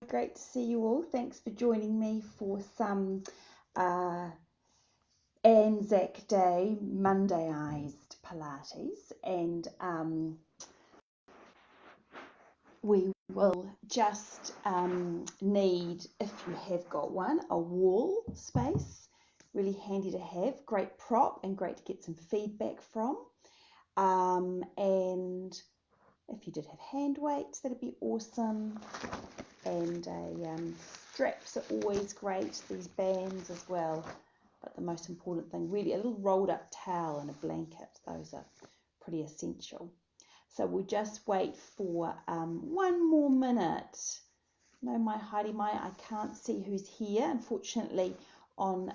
Great to see you all. Thanks for joining me for some uh, Anzac Day Mondayized Pilates. And we will just need, if you have got one, a wall space. Really handy to have, great prop and great to get some feedback from. And if you did have hand weights, that'd be awesome. And straps are always great, these bands as well. But the most important thing, really, a little rolled up towel and a blanket. Those are pretty essential. So we'll just wait for one more minute. No, my Heidi, I can't see who's here. Unfortunately, on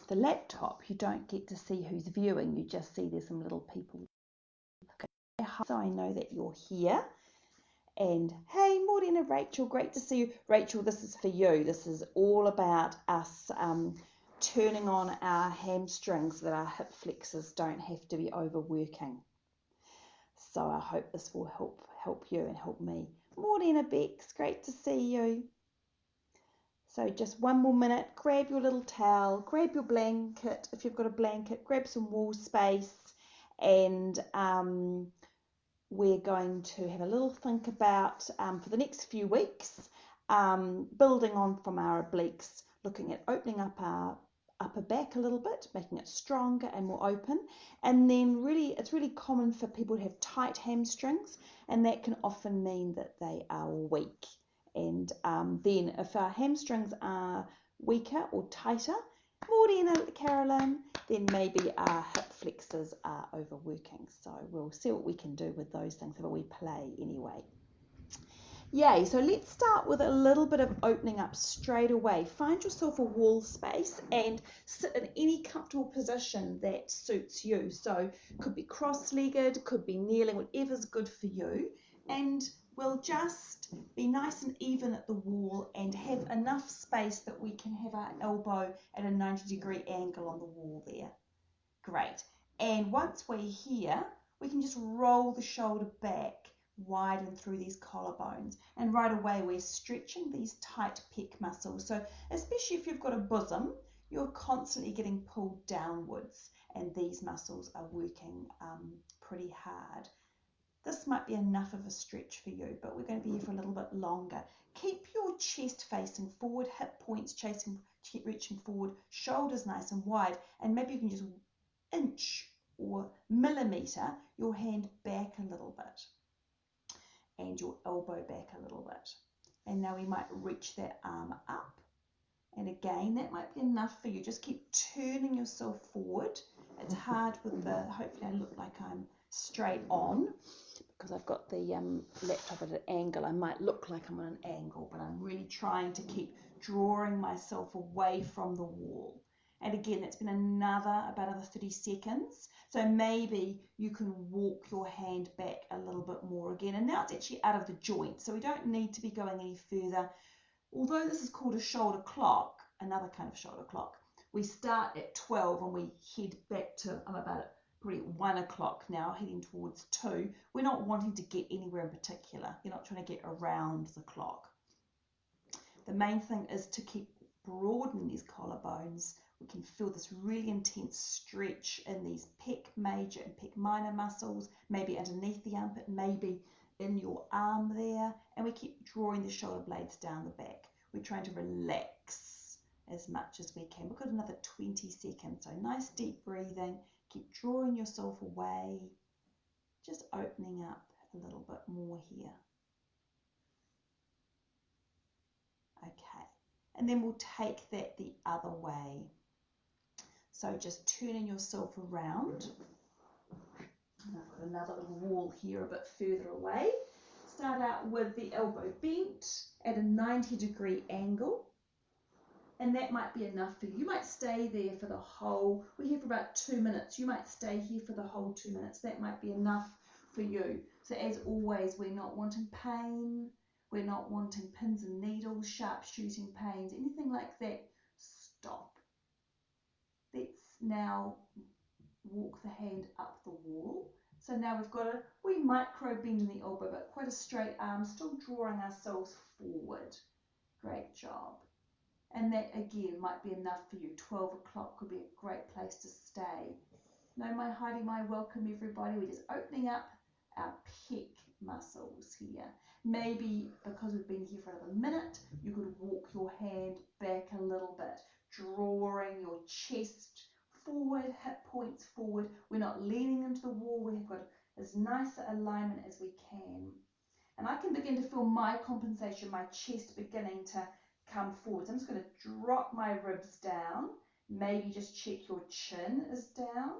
the laptop, you don't get to see who's viewing. You just see there's some little people. So I know that you're here. And hey, Morena, Rachel, great to see you. Rachel, this is for you. This is all about us turning on our hamstrings so that our hip flexors don't have to be overworking. So I hope this will help you and help me. Morena Bex, great to see you. So just one more minute, grab your little towel, grab your blanket. If you've got a blanket, grab some wall space, and we're going to have a little think about, for the next few weeks, building on from our obliques, looking at opening up our upper back a little bit, making it stronger and more open. And then it's really common for people to have tight hamstrings, and that can often mean that they are weak. And then if our hamstrings are weaker or tighter, Morena, Carolyn, then maybe our hip flexors are overworking. So we'll see what we can do with those things, but we play anyway. Yay, so let's start with a little bit of opening up straight away. Find yourself a wall space and sit in any comfortable position that suits you. So could be cross-legged, could be kneeling, whatever's good for you. And we'll just be nice and even at the wall and have enough space that we can have our elbow at a 90-degree angle on the wall there. Great. And once we're here, we can just roll the shoulder back, widen through these collarbones, and right away we're stretching these tight pec muscles. So especially if you've got a bosom, you're constantly getting pulled downwards, and these muscles are working pretty hard. This might be enough of a stretch for you, but we're going to be here for a little bit longer. Keep your chest facing forward, hip points reaching forward, shoulders nice and wide, and maybe you can just inch or millimeter your hand back a little bit and your elbow back a little bit. And now we might reach that arm up, and again that might be enough for you. Just keep turning yourself forward. It's hard with hopefully I look like I'm straight on because I've got the laptop at an angle. I might look like I'm on an angle, but I'm really trying to keep drawing myself away from the wall. And again, that's been about another 30 seconds. So maybe you can walk your hand back a little bit more again. And now it's actually out of the joint, so we don't need to be going any further. Although this is called a shoulder clock, another kind of shoulder clock, we start at 12 and we head back to, I'm about probably 1 o'clock now, heading towards 2. We're not wanting to get anywhere in particular. You're not trying to get around the clock. The main thing is to keep broadening these collarbones. We can feel this really intense stretch in these pec major and pec minor muscles, maybe underneath the armpit, maybe in your arm there, and we keep drawing the shoulder blades down the back. We're trying to relax as much as we can. We've got another 20 seconds, so nice deep breathing. Keep drawing yourself away, just opening up a little bit more here. Okay, and then we'll take that the other way. So just turning yourself around. And I've got another little wall here a bit further away. Start out with the elbow bent at a 90-degree angle. And that might be enough for you. You might stay there for the whole, we're here for about 2 minutes. You might stay here for the whole 2 minutes. That might be enough for you. So as always, we're not wanting pain. We're not wanting pins and needles, sharp shooting pains, anything like that. Stop. Let's now walk the hand up the wall. So now we've got a wee micro bend in the elbow, but quite a straight arm, still drawing ourselves forward. Great job. And that again might be enough for you. 12 o'clock could be a great place to stay. No, my Heidi, my welcome everybody. We're just opening up our pec muscles here. Maybe because we've been here for another minute, you could walk your hand back a little bit, drawing your chest forward, hip points forward. We're not leaning into the wall. We've got as nice alignment as we can. And I can begin to feel my compensation, my chest beginning to come forward. So I'm just going to drop my ribs down. Maybe just check your chin is down.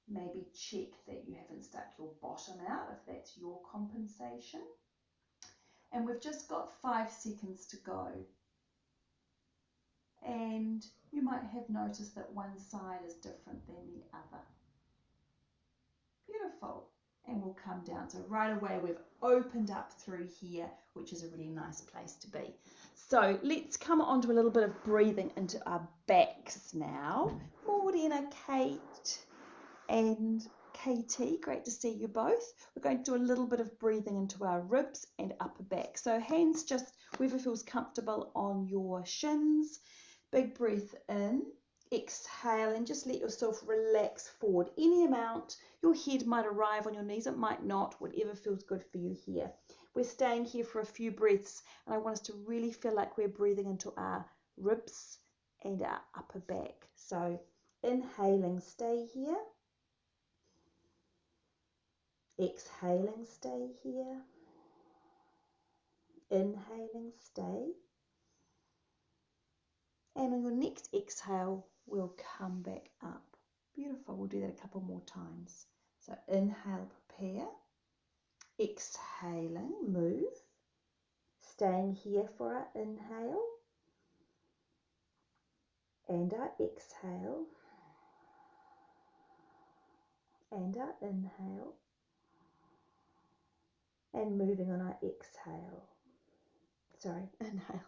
Maybe check that you haven't stuck your bottom out if that's your compensation. And we've just got 5 seconds to go. And you might have noticed that one side is different than the other. Beautiful. And we'll come down. So right away we've opened up through here, which is a really nice place to be. So let's come on to a little bit of breathing into our backs now. Morena, Kate and KT, great to see you both. We're going to do a little bit of breathing into our ribs and upper back. So hands just wherever feels comfortable on your shins. Big breath in, exhale, and just let yourself relax forward. Any amount, your head might arrive on your knees, it might not, whatever feels good for you here. We're staying here for a few breaths, and I want us to really feel like we're breathing into our ribs and our upper back. So inhaling, stay here. Exhaling, stay here. Inhaling, stay. And on your next exhale, we'll come back up. Beautiful. We'll do that a couple more times. So inhale, prepare. Exhaling, move. Staying here for our inhale and our exhale and our inhale, and moving on our exhale. Sorry, inhale.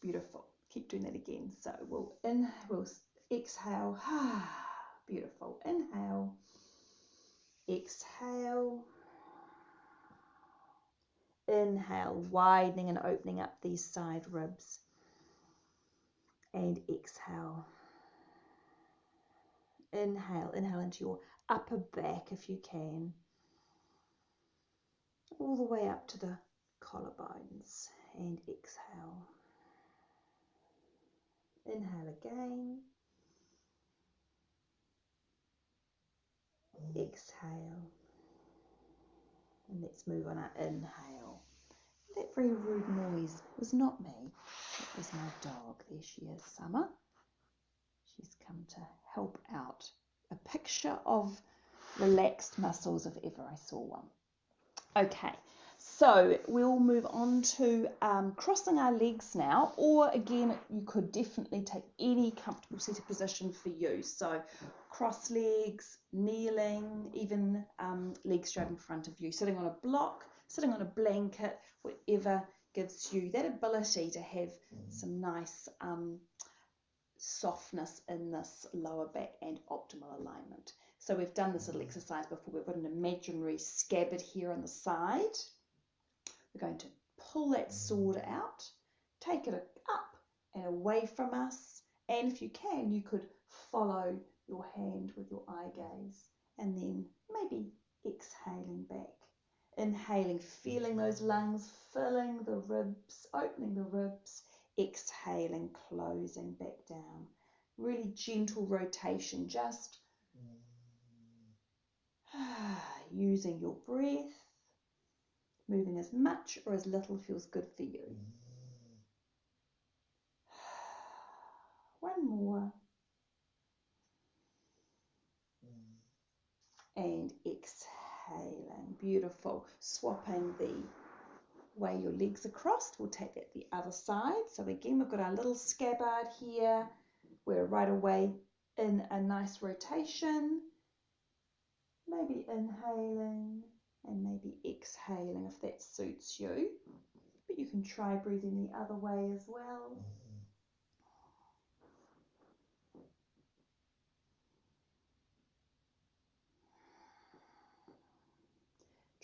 Beautiful. Keep doing that again. So we'll exhale. Beautiful. Inhale. Exhale. Inhale, widening and opening up these side ribs. And exhale. Inhale into your upper back if you can. All the way up to the collarbones. And exhale. Inhale again. Exhale. And let's move on our inhale. That very rude noise was not me. It was my dog. There she is, Summer. She's come to help out. A picture of relaxed muscles if ever I saw one. Okay, so we'll move on to crossing our legs now, or again, you could definitely take any comfortable seated position for you. So cross legs, kneeling, even legs straight in front of you, sitting on a block, sitting on a blanket, whatever gives you that ability to have some nice softness in this lower back and optimal alignment. So we've done this little exercise before. We've got an imaginary scabbard here on the side. We're going to pull that sword out, take it up and away from us, and if you can, you could follow your hand with your eye gaze, and then maybe exhaling back. Inhaling, feeling those lungs, filling the ribs, opening the ribs, exhaling, closing back down. Really gentle rotation, just using your breath, moving as much or as little feels good for you. One more. And exhaling. Beautiful. Swapping the way your legs are crossed. We'll take that the other side. So again, we've got our little scabbard here. We're right away in a nice rotation. Maybe inhaling and maybe exhaling if that suits you. But you can try breathing the other way as well.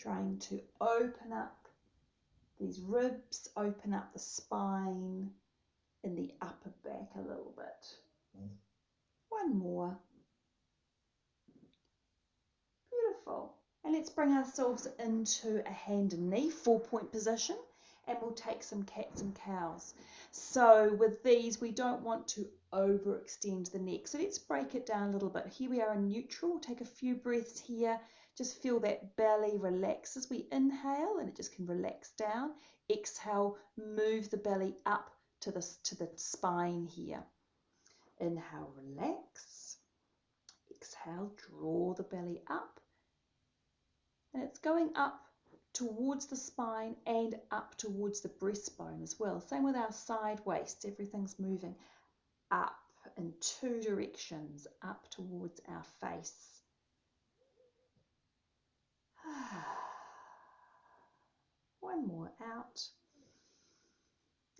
trying to open up these ribs, open up the spine in the upper back a little bit. One more. Beautiful. And let's bring ourselves into a hand and knee, 4-point position, and we'll take some cats and cows. So with these, we don't want to overextend the neck. So let's break it down a little bit. Here we are in neutral. Take a few breaths here. Just feel that belly relax as we inhale, and it just can relax down. Exhale, move the belly up to the spine here. Inhale, relax. Exhale, draw the belly up. And it's going up towards the spine and up towards the breastbone as well. Same with our side waist. Everything's moving up in 2 directions, up towards our face. One more out.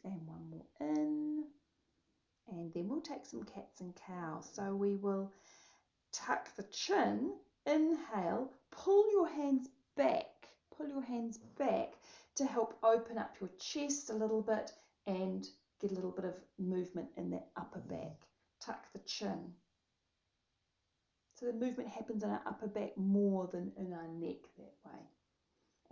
And one more in. And then we'll take some cats and cows. So we will tuck the chin, inhale, pull your hands back to help open up your chest a little bit and get a little bit of movement in that upper back. Tuck the chin. So the movement happens in our upper back more than in our neck that way.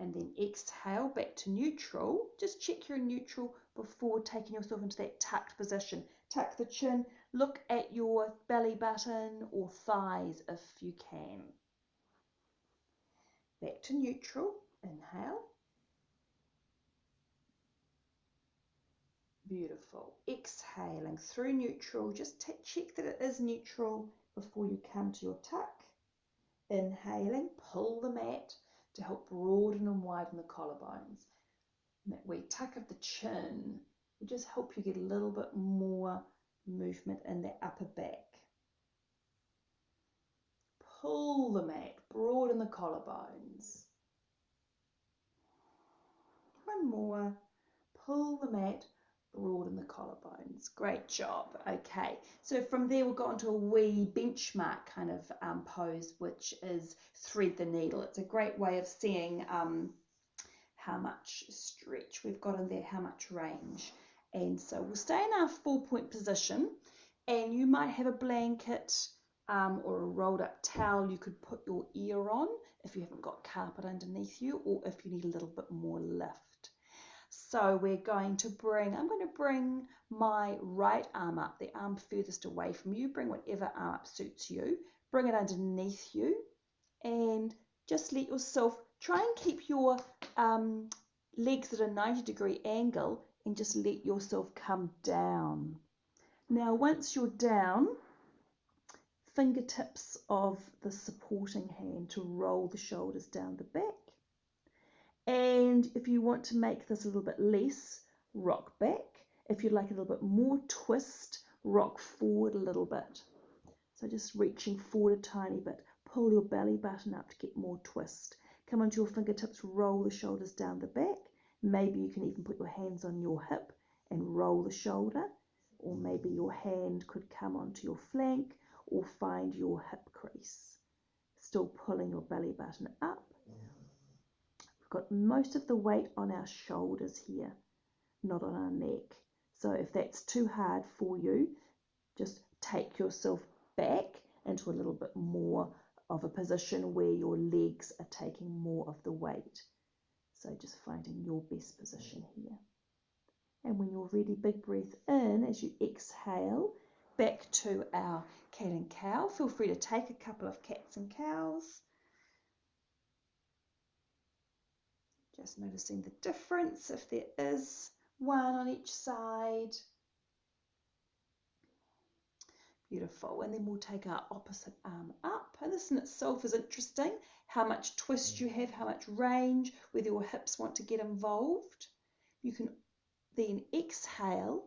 And then exhale back to neutral. Just check you're in neutral before taking yourself into that tucked position. Tuck the chin, look at your belly button or thighs if you can. Back to neutral, inhale. Beautiful. Exhaling through neutral, just check that it is neutral before you come to your tuck. Inhaling, pull the mat to help broaden and widen the collarbones. And that wee tuck of the chin will just help you get a little bit more movement in the upper back. Pull the mat, broaden the collarbones. One more. Pull the mat, broaden the collarbones. Great job. Okay, so from there we'll go on to a wee benchmark kind of pose, which is thread the needle. It's a great way of seeing how much stretch we've got in there, how much range. And so we'll stay in our 4-point position, and you might have a blanket or a rolled up towel you could put your ear on if you haven't got carpet underneath you, or if you need a little bit more lift. So we're going to I'm going to bring my right arm up, the arm furthest away from you. Bring whatever arm up suits you. Bring it underneath you, and just let yourself try and keep your legs at a 90-degree angle, and just let yourself come down. Now once you're down, fingertips of the supporting hand to roll the shoulders down the back. And if you want to make this a little bit less, rock back. If you'd like a little bit more twist, rock forward a little bit. So just reaching forward a tiny bit. Pull your belly button up to get more twist. Come onto your fingertips, roll the shoulders down the back. Maybe you can even put your hands on your hip and roll the shoulder. Or maybe your hand could come onto your flank or find your hip crease. Still pulling your belly button up. We've got most of the weight on our shoulders here, not on our neck. So if that's too hard for you, just take yourself back into a little bit more of a position where your legs are taking more of the weight. So just finding your best position here. And when you're ready, big breath in as you exhale, back to our cat and cow. Feel free to take a couple of cats and cows. Just noticing the difference, if there is one on each side. Beautiful. And then we'll take our opposite arm up. And this in itself is interesting, how much twist you have, how much range, whether your hips want to get involved. You can then exhale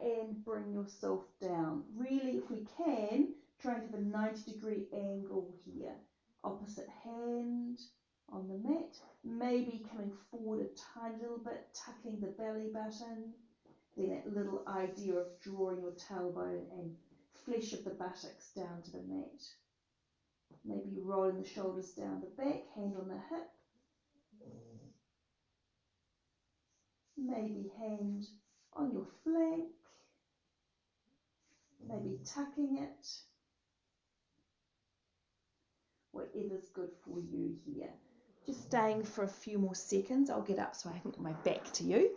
and bring yourself down. Really, if we can, try and have a 90-degree angle here. Opposite hand on the mat, maybe coming forward a tiny little bit, tucking the belly button. Then that little idea of drawing your tailbone and flesh of the buttocks down to the mat. Maybe rolling the shoulders down the back, hand on the hip, maybe hand on your flank, maybe tucking it, whatever's good for you here. Just staying for a few more seconds. I'll get up so I can get my back to you.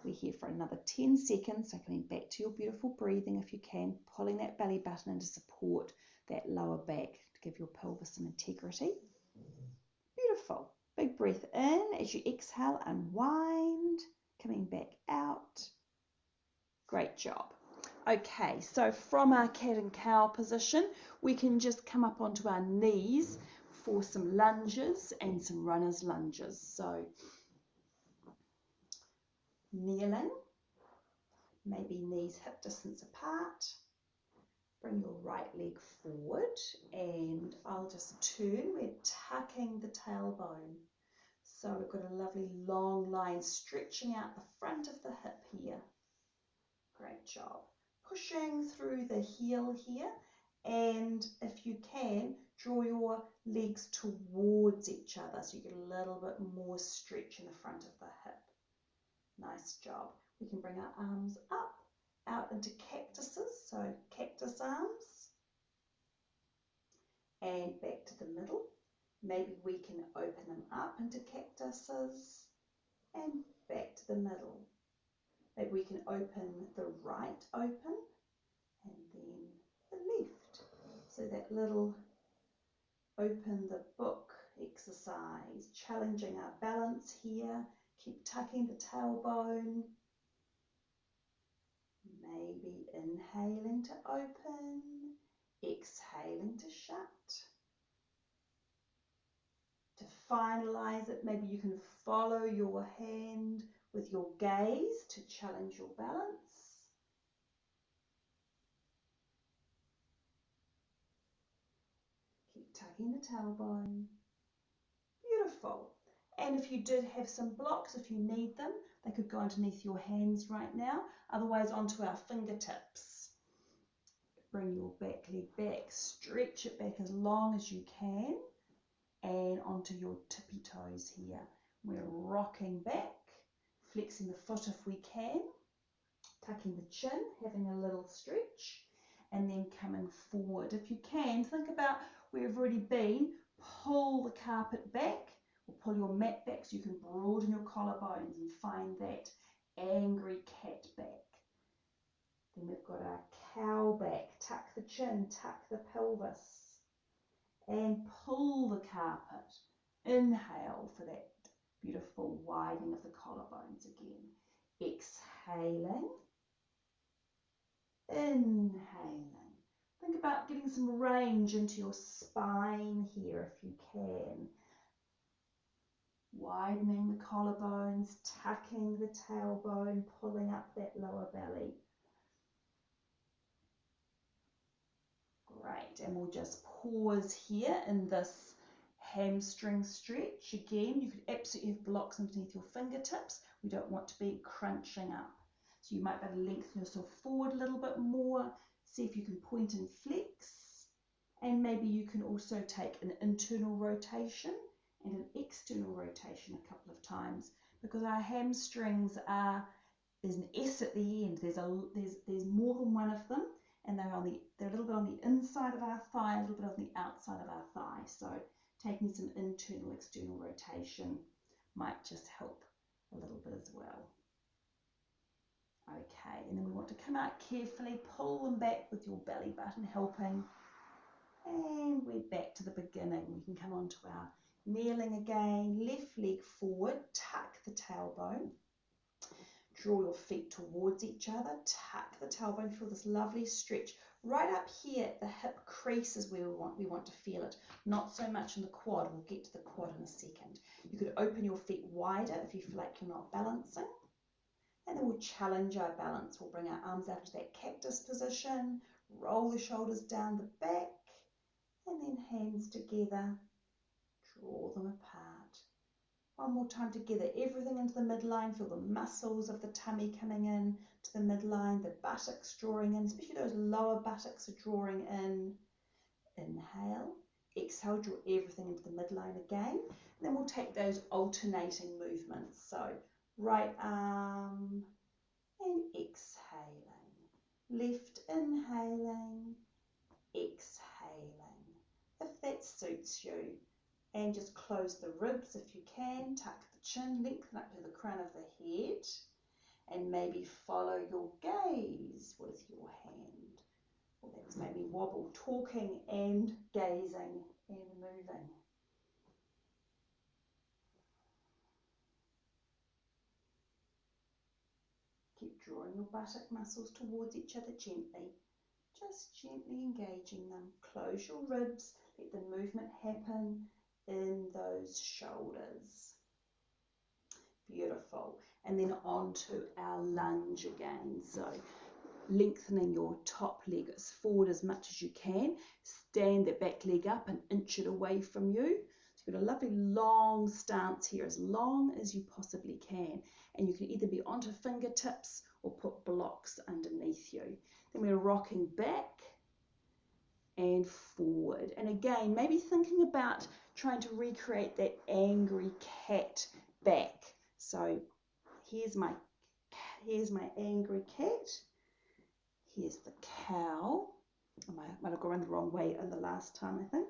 We're here for another 10 seconds, so coming back to your beautiful breathing if you can, pulling that belly button in to support that lower back to give your pelvis some integrity. Beautiful. Big breath in. As you exhale, unwind, coming back out. Great job. Okay, so from our cat and cow position, we can just come up onto our knees for some lunges and some runner's lunges. So kneeling, maybe knees hip distance apart. Bring your right leg forward and I'll just turn. We're tucking the tailbone. So we've got a lovely long line stretching out the front of the hip here. Great job. Pushing through the heel here, and if you can, draw your legs towards each other so you get a little bit more stretch in the front of the hip. Nice job. We can bring our arms up, out into cactuses, so cactus arms, and back to the middle. Maybe we can open them up into cactuses and back to the middle. Maybe we can open the right open and then the left. So that little open the book exercise, challenging our balance here. Keep tucking the tailbone. Maybe inhaling to open, exhaling to shut. To finalize it, maybe you can follow your hand with your gaze to challenge your balance. Keep tucking the tailbone. Beautiful. And if you did have some blocks, if you need them, they could go underneath your hands right now. Otherwise, onto our fingertips. Bring your back leg back, stretch it back as long as you can, and onto your tippy toes here. We're rocking back, flexing the foot if we can, tucking the chin, having a little stretch, and then coming forward. If you can, think about where you've already been, pull the carpet back, or pull your mat back so you can broaden your collarbones and find that angry cat back. Then we've got our cow back, tuck the chin, tuck the pelvis, and pull the carpet. Inhale for that beautiful widening of the collarbones again. Exhaling, inhaling. Think about getting some range into your spine here if you can. Widening the collarbones, tucking the tailbone, pulling up that lower belly. Great, and we'll just pause here in this hamstring stretch. Again, you could absolutely have blocks underneath your fingertips. We don't want to be crunching up. So you might be able to lengthen yourself forward a little bit more. See if you can point and flex. And maybe you can also take an internal rotation and an external rotation a couple of times, because our hamstrings there's an S at the end. There's more than one of them, and they're a little bit on the inside of our thigh, a little bit on the outside of our thigh. So taking some internal, external rotation might just help a little bit as well. Okay, and then we want to come out carefully, pull them back with your belly button helping, and we're back to the beginning. We can come onto our kneeling again, left leg forward, tuck the tailbone. Draw your feet towards each other, tuck the tailbone, feel this lovely stretch. Right up here at the hip crease is where we want to feel it, not so much in the quad. We'll get to the quad in a second. You could open your feet wider if you feel like you're not balancing. And then we'll challenge our balance. We'll bring our arms out to that cactus position, roll the shoulders down the back, and then hands together, draw them apart. One more time together, everything into the midline. Feel the muscles of the tummy coming in to the midline, the buttocks drawing in, especially those lower buttocks are drawing in. Inhale, exhale, draw everything into the midline again. And then we'll take those alternating movements. So Right arm and exhaling. Left inhaling, exhaling. If that suits you. And just close the ribs if you can. Tuck the chin, lengthen up to the crown of the head. And maybe follow your gaze with your hand. Well, that's made me wobble, talking and gazing and moving. Keep drawing your buttock muscles towards each other gently, just gently engaging them. Close your ribs, let the movement happen in those shoulders. Beautiful. And then on to our lunge again. So lengthening your top leg as forward as much as you can. Stand that back leg up and inch it away from you. So you've got a lovely long stance here, as long as you possibly can. And you can either be onto fingertips or put blocks underneath you. Then we're rocking back and forward. And again, maybe thinking about trying to recreate that angry cat back. So here's my angry cat. Here's the cow. I might have gone the wrong way the last time, I think.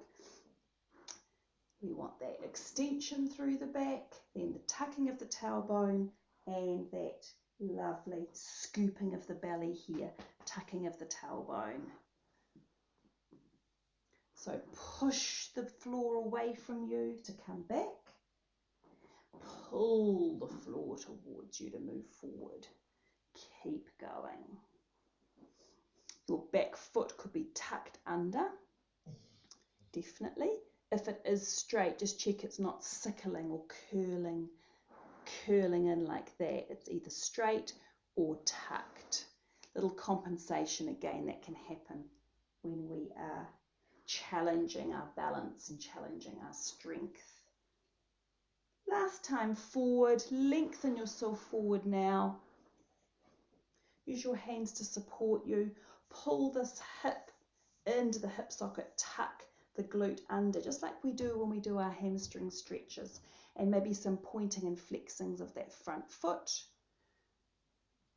We want that extension through the back, then the tucking of the tailbone, and that lovely scooping of the belly here, tucking of the tailbone. So push the floor away from you to come back. Pull the floor towards you to move forward. Keep going. Your back foot could be tucked under, definitely. If it is straight, just check it's not sickling or curling in like that. It's either straight or tucked. Little compensation again that can happen when we are challenging our balance and challenging our strength. Last time forward, lengthen yourself forward now. Use your hands to support you. Pull this hip into the hip socket, tuck the glute under, just like we do when we do our hamstring stretches, and maybe some pointing and flexings of that front foot.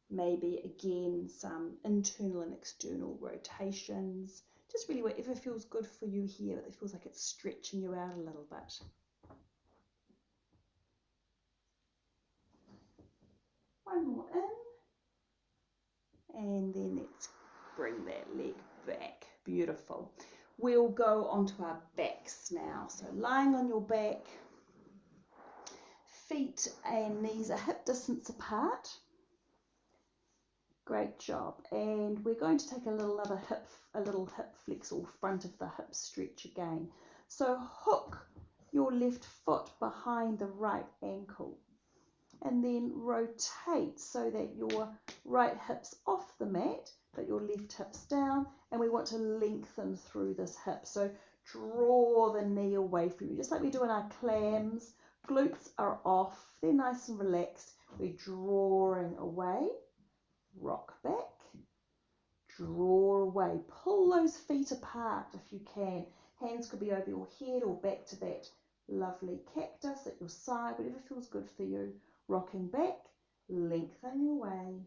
Maybe again some internal and external rotations. Just really whatever feels good for you here, but it feels like it's stretching you out a little bit. One more in, and then let's bring that leg back. Beautiful. We'll go onto our backs now. So lying on your back, feet and knees are hip distance apart. Great job. And we're going to take a little hip flex, or front of the hip stretch again. So hook your left foot behind the right ankle and then rotate so that your right hip's off the mat but your left hip's down, and we want to lengthen through this hip. So draw the knee away from you, just like we do in our clams. Glutes are off, they're nice and relaxed. We're drawing away, rock back, draw away. Pull those feet apart if you can. Hands could be over your head or back to that lovely cactus at your side, whatever feels good for you. Rocking back, lengthening away.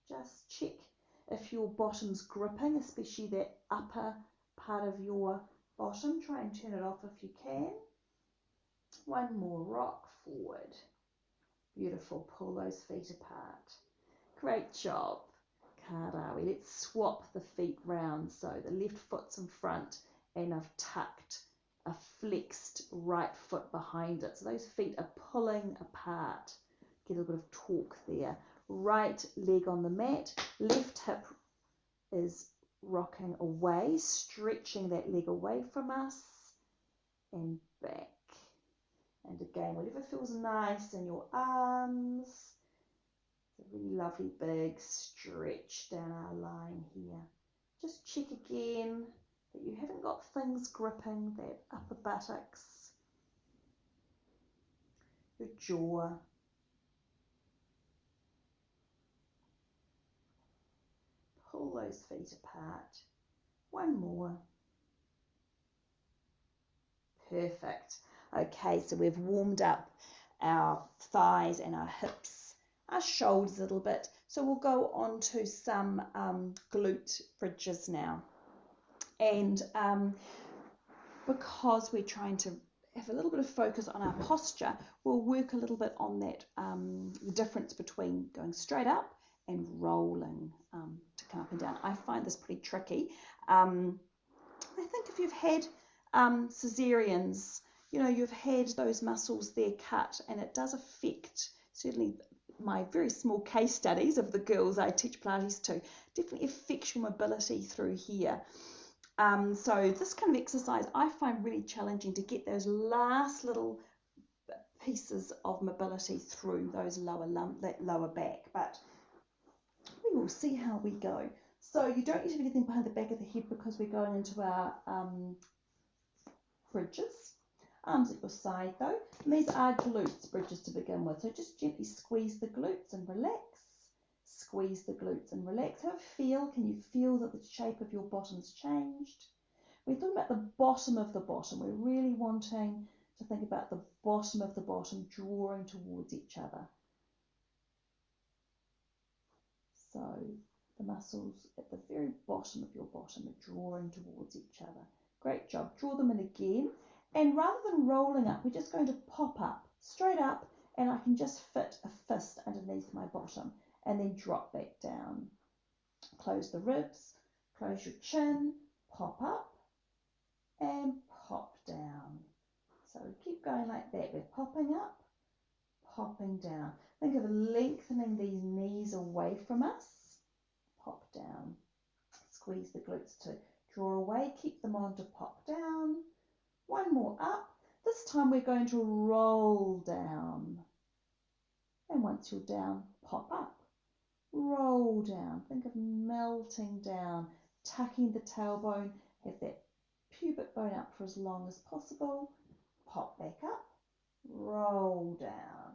Just check if your bottom's gripping, especially that upper part of your bottom. Try and turn it off if you can. One more, rock forward. Beautiful, pull those feet apart. Great job. Karawi. Let's swap the feet round. So the left foot's in front and I've tucked a flexed right foot behind it. So those feet are pulling apart. Get a little bit of torque there. Right leg on the mat, left hip is rocking away, stretching that leg away from us and back. And again, whatever feels nice in your arms. It's a really lovely big stretch down our line here. Just check again that you haven't got things gripping that upper buttocks, your jaw. Pull those feet apart. One more. Perfect. Okay, so we've warmed up our thighs and our hips, our shoulders a little bit. So we'll go on to some glute bridges now. And because we're trying to have a little bit of focus on our posture, we'll work a little bit on that, the difference between going straight up and rolling to come up and down. I find this pretty tricky. I think if you've had cesareans, you know, you've had those muscles there cut, and it does affect, certainly my very small case studies of the girls I teach Pilates to, definitely affects your mobility through here. So this kind of exercise I find really challenging to get those last little pieces of mobility through those that lower back, but we will see how we go. So you don't need to have anything behind the back of the head because we're going into our bridges. Arms at your side though. And these are glutes bridges to begin with. So just gently squeeze the glutes and relax. Squeeze the glutes and relax. Have a feel. Can you feel that the shape of your bottom's changed? We're talking about the bottom of the bottom. We're really wanting to think about the bottom of the bottom drawing towards each other. So the muscles at the very bottom of your bottom are drawing towards each other. Great job. Draw them in again. And rather than rolling up, we're just going to pop up, straight up, and I can just fit a fist underneath my bottom and then drop back down. Close the ribs, close your chin, pop up and pop down. So keep going like that. We're popping up, popping down. Think of lengthening these knees away from us. Pop down. Squeeze the glutes to draw away. Keep them on to pop down. One more up. This time we're going to roll down. And once you're down, pop up. Roll down. Think of melting down. Tucking the tailbone. Have that pubic bone up for as long as possible. Pop back up. Roll down.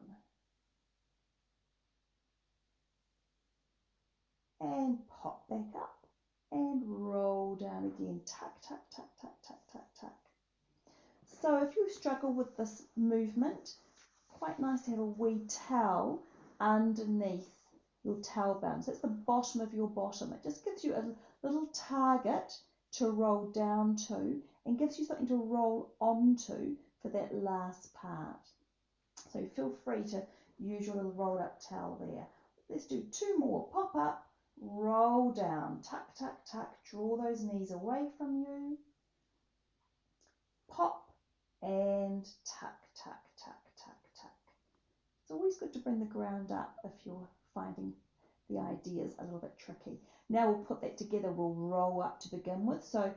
And pop back up. And roll down again. Tuck, tuck, tuck, tuck, tuck, tuck, tuck. So if you struggle with this movement, quite nice to have a wee towel underneath your tailbone. So it's the bottom of your bottom. It just gives you a little target to roll down to and gives you something to roll onto for that last part. So feel free to use your little roll up towel there. Let's do two more. Pop up, roll down, tuck, tuck, tuck. Draw those knees away from you. Pop and tuck, tuck, tuck, tuck, tuck. It's always good to bring the ground up if you're finding the ideas a little bit tricky. Now we'll put that together. We'll roll up to begin with. So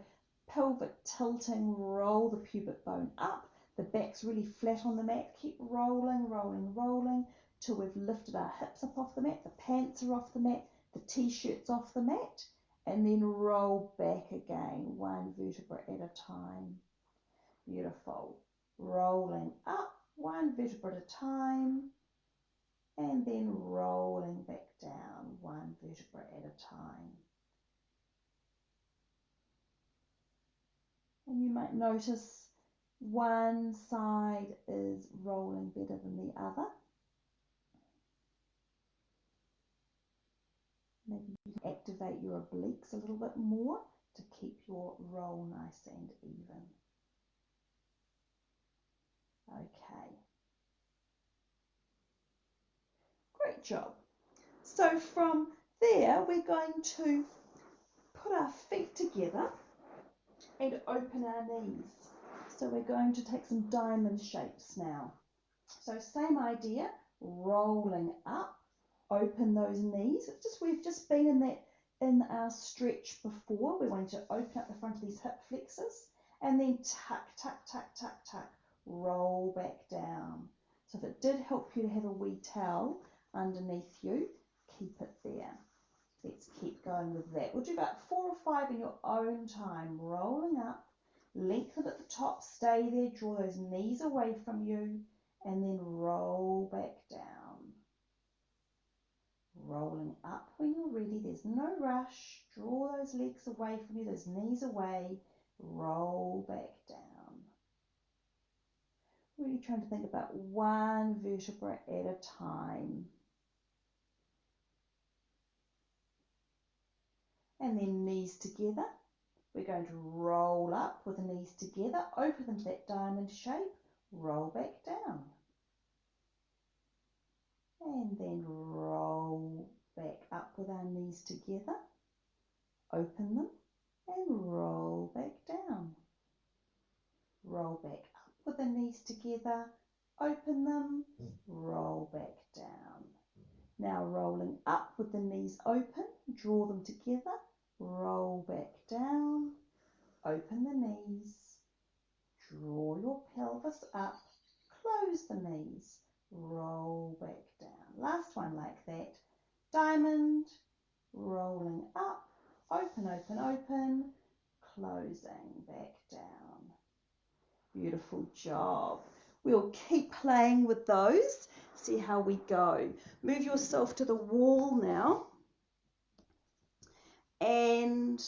pelvic tilting, roll the pubic bone up. The back's really flat on the mat. Keep rolling, rolling, rolling till we've lifted our hips up off the mat. The pants are off the mat. The t-shirt's off the mat. And then roll back again, one vertebra at a time. Beautiful. Rolling up, one vertebra at a time. And then rolling back down, one vertebra at a time. And you might notice one side is rolling better than the other. Maybe you can activate your obliques a little bit more to keep your roll nice and even. Okay. Great job. So from there, we're going to put our feet together and open our knees. So we're going to take some diamond shapes now. So same idea, rolling up, open those knees. It's just we've just been in our stretch before. We're going to open up the front of these hip flexors and then tuck, tuck, tuck, tuck, tuck, roll back down. So if it did help you to have a wee towel underneath you, keep it there. Let's keep going with that. We'll do about 4 or 5 in your own time. Rolling up, lengthen at the top, stay there, draw those knees away from you, and then roll back down. Rolling up when you're ready. There's no rush. Draw those legs away from you, those knees away. Roll back down. Really trying to think about one vertebra at a time. And then knees together. We're going to roll up with the knees together, open them to that diamond shape, roll back down. And then roll back up with our knees together, open them and roll back down. Roll back up with the knees together, open them, roll back down. Now rolling up with the knees open, draw them together, roll back down, open the knees, draw your pelvis up, close the knees, roll back down. Last one like that. Diamond, rolling up, open, open, open, closing back down. Beautiful job. We'll keep playing with those, see how we go. Move yourself to the wall now. And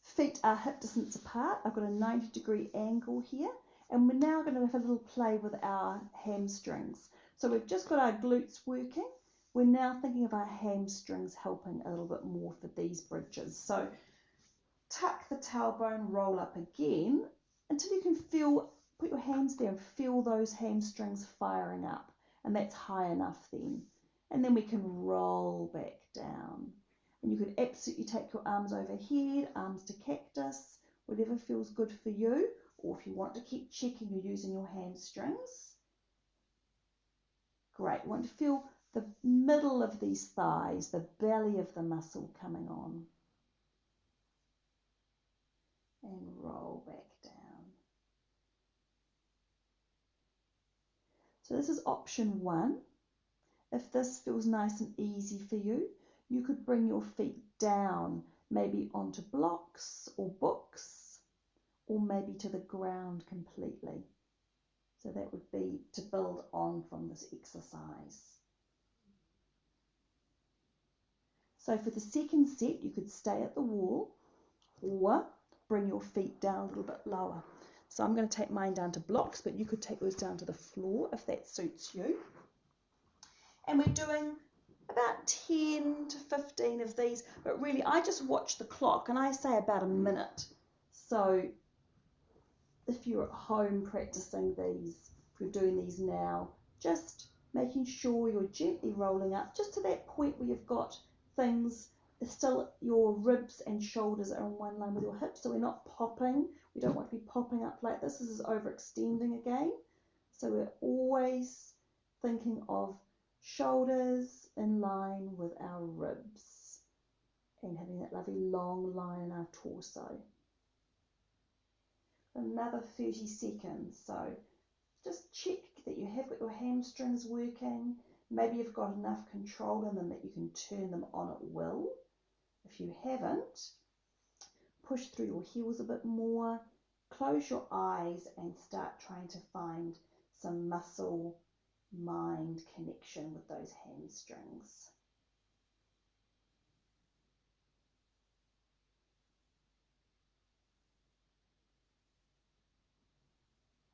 feet are hip distance apart. I've got a 90-degree angle here. And we're now going to have a little play with our hamstrings. So we've just got our glutes working. We're now thinking of our hamstrings helping a little bit more for these bridges. So tuck the tailbone, roll up again until you can feel, put your hands there and feel those hamstrings firing up. And that's high enough then. And then we can roll back down. And you could absolutely take your arms overhead, arms to cactus, whatever feels good for you. Or if you want to keep checking, you're using your hamstrings. Great. You want to feel the middle of these thighs, the belly of the muscle coming on. And roll back down. So this is option one. If this feels nice and easy for you, you could bring your feet down, maybe onto blocks or books, or maybe to the ground completely. So that would be to build on from this exercise. So for the second set, you could stay at the wall or bring your feet down a little bit lower. So I'm going to take mine down to blocks, but you could take yours down to the floor if that suits you. And we're doing about 10 to 15 of these, but really I just watch the clock and I say about a minute. So if you're at home practicing these, if you're doing these now, just making sure you're gently rolling up just to that point where you've got things, still your ribs and shoulders are in one line with your hips, so we're not popping. We don't want to be popping up like this. This is overextending again. So we're always thinking of shoulders in line with our ribs and having that lovely long line in our torso. Another 30 seconds. So just check that you have got your hamstrings working. Maybe you've got enough control in them that you can turn them on at will. If you haven't, push through your heels a bit more, close your eyes and start trying to find some muscle-mind connection with those hamstrings.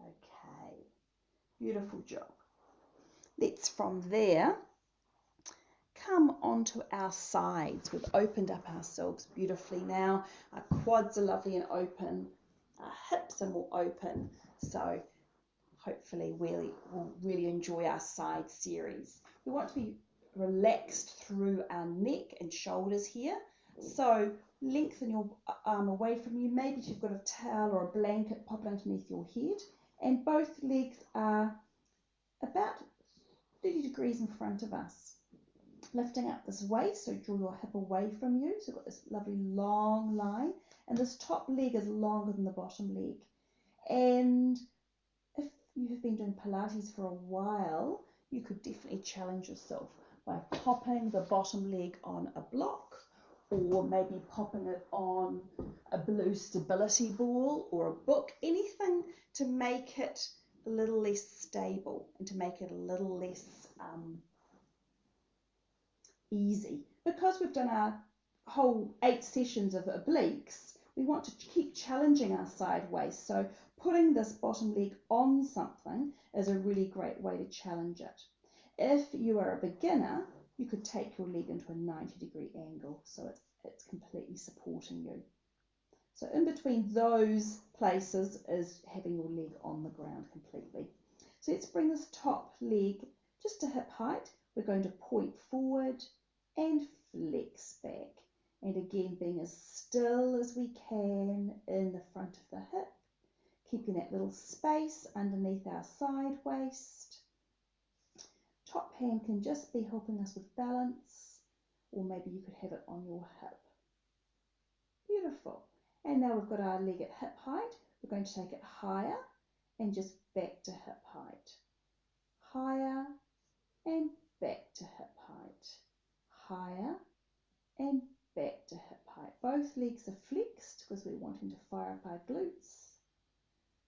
Okay, beautiful job. Let's from there come onto our sides. We've opened up ourselves beautifully now. Our quads are lovely and open. Our hips are more open. So hopefully we'll really enjoy our side series. We want to be relaxed through our neck and shoulders here. So lengthen your arm away from you. Maybe if you've got a towel or a blanket, pop it underneath your head. And both legs are about 30 degrees in front of us. Lifting up this waist, so draw your hip away from you. So you've got this lovely long line. And this top leg is longer than the bottom leg. And if you have been doing Pilates for a while, you could definitely challenge yourself by popping the bottom leg on a block, or maybe popping it on a blue stability ball or a book, anything to make it a little less stable and to make it a little less easy. Because we've done our whole 8 sessions of obliques, we want to keep challenging our side waist. So putting this bottom leg on something is a really great way to challenge it. If you are a beginner, you could take your leg into a 90-degree angle, so it's completely supporting you. So in between those places is having your leg on the ground completely. So let's bring this top leg just to hip height. We're going to point forward and flex back. And again, being as still as we can in the front of the hip, keeping that little space underneath our side waist. Top hand can just be helping us with balance, or maybe you could have it on your hip. Beautiful. And now we've got our leg at hip height. We're going to take it higher and just back to hip height. Higher and back to hip height. Higher and back to hip height. Both legs are flexed because we're wanting to fire up our glutes.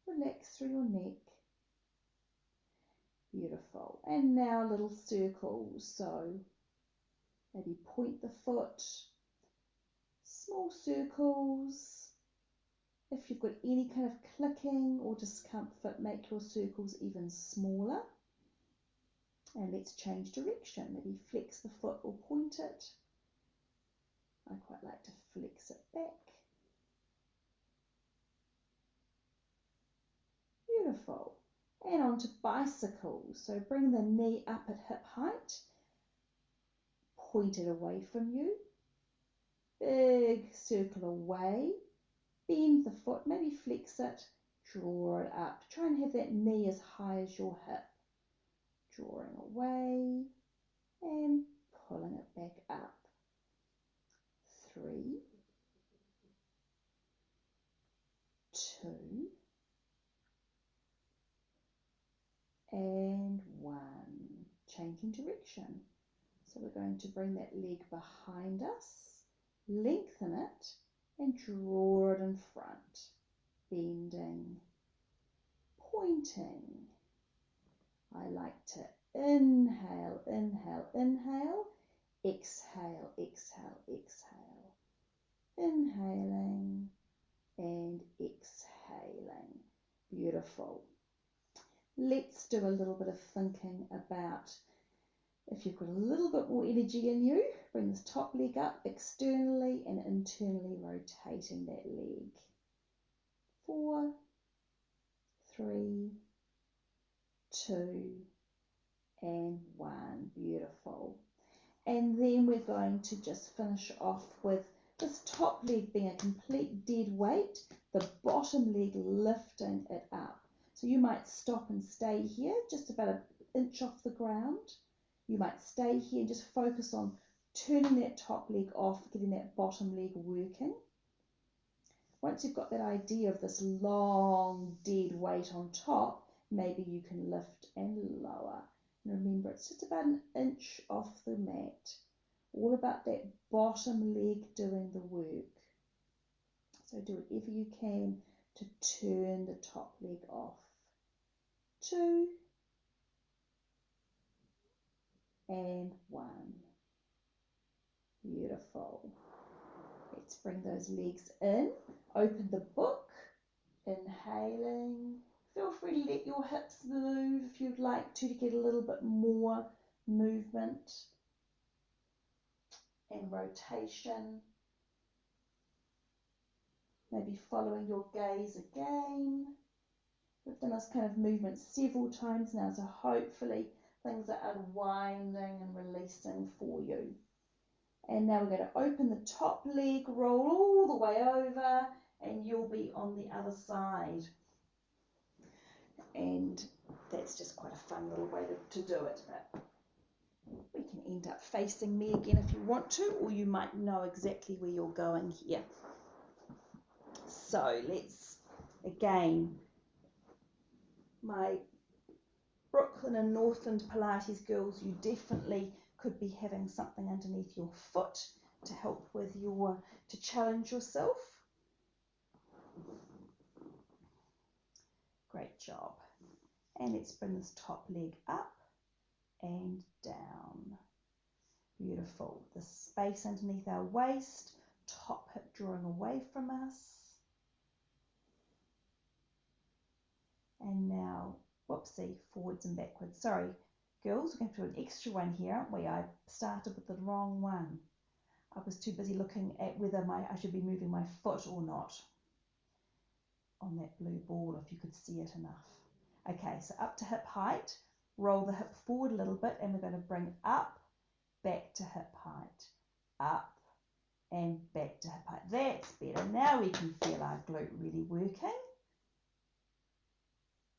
Relax through your neck. Beautiful. And now little circles. So maybe point the foot. Small circles. If you've got any kind of clicking or discomfort, make your circles even smaller. And let's change direction. Maybe flex the foot or point it. I quite like to flex it back. Beautiful. And on to bicycles. So bring the knee up at hip height. Point it away from you. Big circle away. Bend the foot, maybe flex it, draw it up. Try and have that knee as high as your hip. Drawing away and pulling it back up. 3, 2, and 1. Changing direction. So we're going to bring that leg behind us, lengthen it, and draw it in front. Bending, pointing. I like to inhale, inhale, inhale, exhale, exhale, exhale. Inhaling and exhaling. Beautiful. Let's do a little bit of thinking about if you've got a little bit more energy in you, bring this top leg up externally and internally rotating that leg. 4, 3, 2, and 1. Beautiful. And then we're going to just finish off with this top leg being a complete dead weight, the bottom leg lifting it up. So you might stop and stay here, just about an inch off the ground. You might stay here and just focus on turning that top leg off, getting that bottom leg working. Once you've got that idea of this long dead weight on top, maybe you can lift and lower. And remember, it's just about an inch off the mat. All about that bottom leg doing the work. So do whatever you can to turn the top leg off. 2 and 1. Beautiful. Let's bring those legs in. Open the book. Inhaling. Feel free to let your hips move if you'd like to get a little bit more movement and rotation. Maybe following your gaze again. We've done this kind of movement several times now, so hopefully things are unwinding and releasing for you. And now we're going to open the top leg, roll all the way over, and you'll be on the other side. And that's just quite a fun little way to do it. But we can end up facing me again if you want to, or you might know exactly where you're going here. So let's, again, my Brooklyn and Northland Pilates girls, you definitely could be having something underneath your foot to help with to challenge yourself. Great job. And let's bring this top leg up and down. Beautiful. The space underneath our waist, top hip drawing away from us. And now, whoopsie, forwards and backwards. Sorry, girls, we're going to do an extra one here, aren't we? I started with the wrong one. I was too busy looking at whether I should be moving my foot or not on that blue ball, if you could see it enough. Okay, so up to hip height, roll the hip forward a little bit, and we're going to bring up, back to hip height, up and back to hip height. That's better. Now we can feel our glute really working.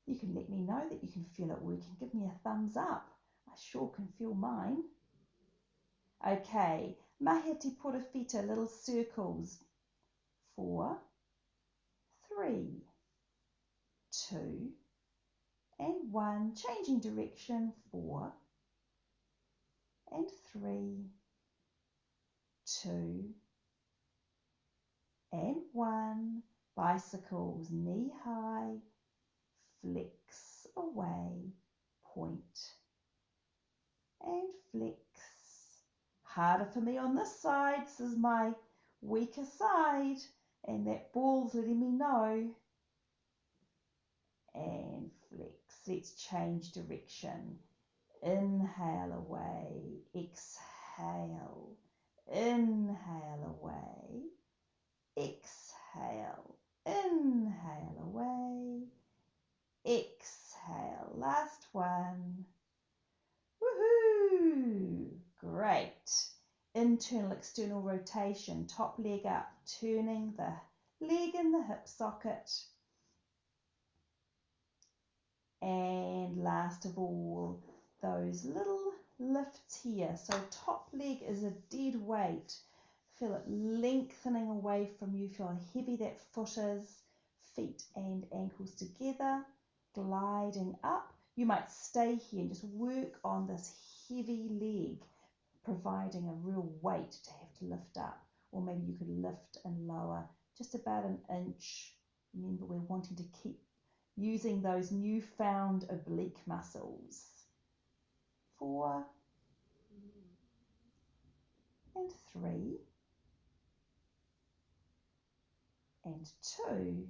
You can let me know that you can feel it working. Give me a thumbs up. I sure can feel mine. Okay, mahi te porowhita, little circles. 4, 3, 2, and 1. Changing direction. 4 and 3, 2 and 1. Bicycles, knee high, flex away, point and flex. Harder for me on this side. This is my weaker side, and that ball's letting me know. And flex. Let's change direction. Inhale away, exhale, inhale away, exhale, inhale away, exhale. Last one. Woohoo! Great. Internal, external rotation, top leg up, turning the leg in the hip socket. And last of all, those little lifts here. So top leg is a dead weight. Feel it lengthening away from you. Feel how heavy that foot is. Feet and ankles together, gliding up. You might stay here and just work on this heavy leg, providing a real weight to have to lift up. Or maybe you could lift and lower just about an inch. Remember, we're wanting to keep using those newfound oblique muscles. 4 and 3 and 2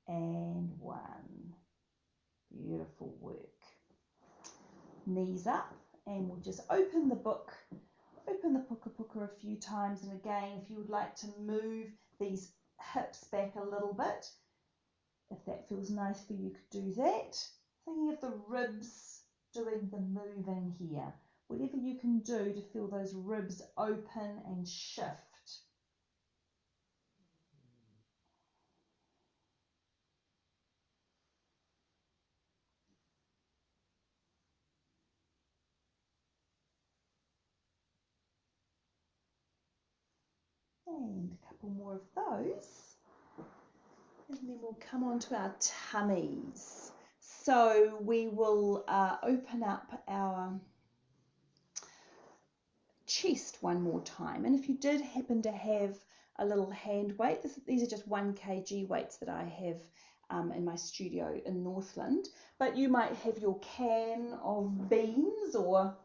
and 1. Beautiful work. Knees up, and we'll just open the book. Open the puka puka a few times, and again, if you would like to move these hips back a little bit, if that feels nice for you, you could do that. Thinking of the ribs doing the moving here. Whatever you can do to feel those ribs open and shift. And a couple more of those. And then we'll come on to our tummies. So we will open up our chest one more time. And if you did happen to have a little hand weight, these are just 1 kg weights that I have in my studio in Northland. But you might have your can of beans or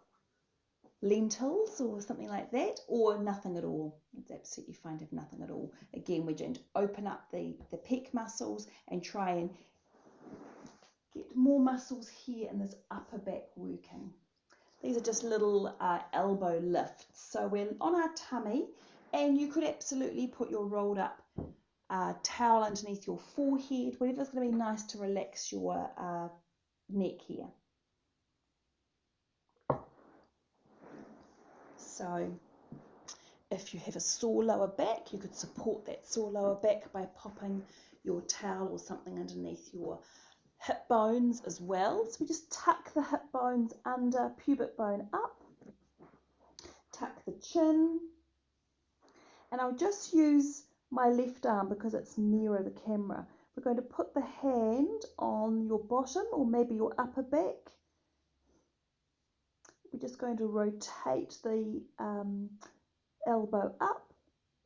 lentils or something like that, or nothing at all. It's absolutely fine to have nothing at all. Again, we're going to open up the pec muscles and try and get more muscles here in this upper back working. These are just little elbow lifts. So we're on our tummy, and you could absolutely put your rolled up towel underneath your forehead, whatever's going to be nice to relax your neck here. So if you have a sore lower back, you could support that sore lower back by popping your towel or something underneath your hip bones as well. So we just tuck the hip bones under, pubic bone up, tuck the chin, and I'll just use my left arm because it's nearer the camera. We're going to put the hand on your bottom or maybe your upper back. We're just going to rotate the elbow up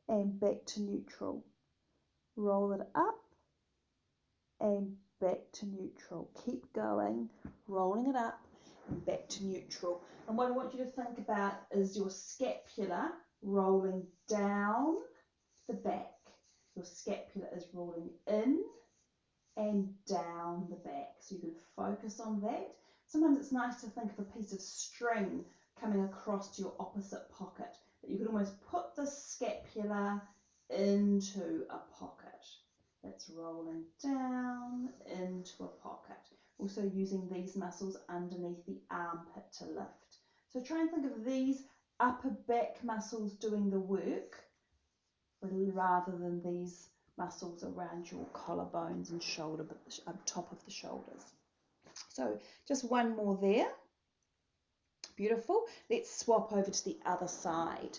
and back to neutral. Roll it up and back to neutral. Keep going, rolling it up and back to neutral. And what I want you to think about is your scapula rolling down the back. Your scapula is rolling in and down the back. So you can focus on that. Sometimes it's nice to think of a piece of string coming across to your opposite pocket, that you could almost put the scapula into a pocket. That's rolling down into a pocket. Also using these muscles underneath the armpit to lift. So try and think of these upper back muscles doing the work rather than these muscles around your collarbones and shoulder, top of the shoulders. So just one more there. Beautiful. Let's swap over to the other side.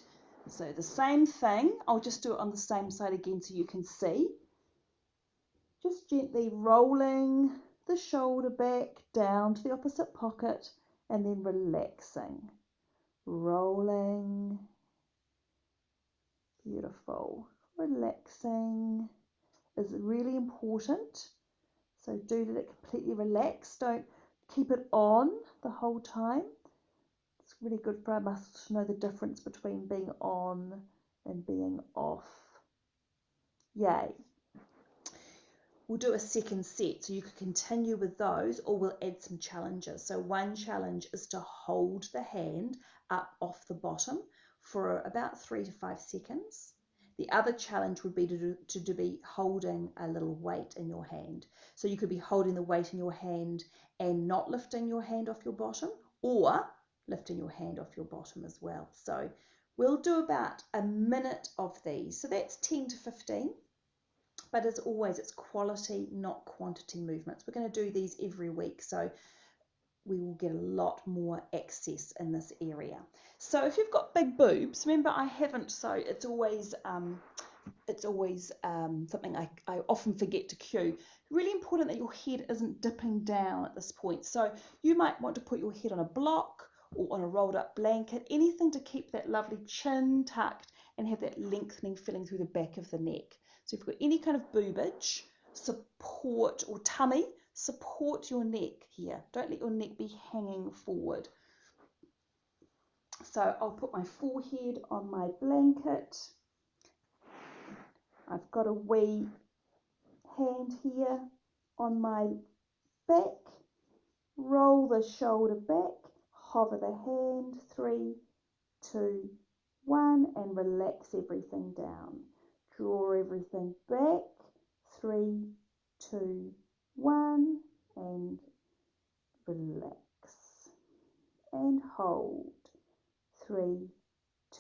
So the same thing, I'll just do it on the same side again so you can see. Just gently rolling the shoulder back down to the opposite pocket and then relaxing. Rolling. Beautiful. Relaxing is really important. So do let it completely relax. Don't keep it on the whole time. It's really good for our muscles to know the difference between being on and being off. Yay. We'll do a second set, so you could continue with those, or we'll add some challenges. So one challenge is to hold the hand up off the bottom for about 3 to 5 seconds. The other challenge would be to be holding a little weight in your hand. So you could be holding the weight in your hand and not lifting your hand off your bottom, or lifting your hand off your bottom as well. So we'll do about a minute of these. So that's 10 to 15. But as always, it's quality, not quantity movements. We're going to do these every week, so we will get a lot more access in this area. So if you've got big boobs, remember I haven't, so it's always something I often forget to cue. Really important that your head isn't dipping down at this point. So you might want to put your head on a block or on a rolled up blanket, anything to keep that lovely chin tucked and have that lengthening feeling through the back of the neck. So if you've got any kind of boobage, support, or tummy, support your neck here. Don't let your neck be hanging forward. So I'll put my forehead on my blanket. I've got a wee hand here on my back. Roll the shoulder back, hover the hand, 3, 2, 1, and relax everything down. Draw everything back, 3, 2, 1, and relax. And hold, 3,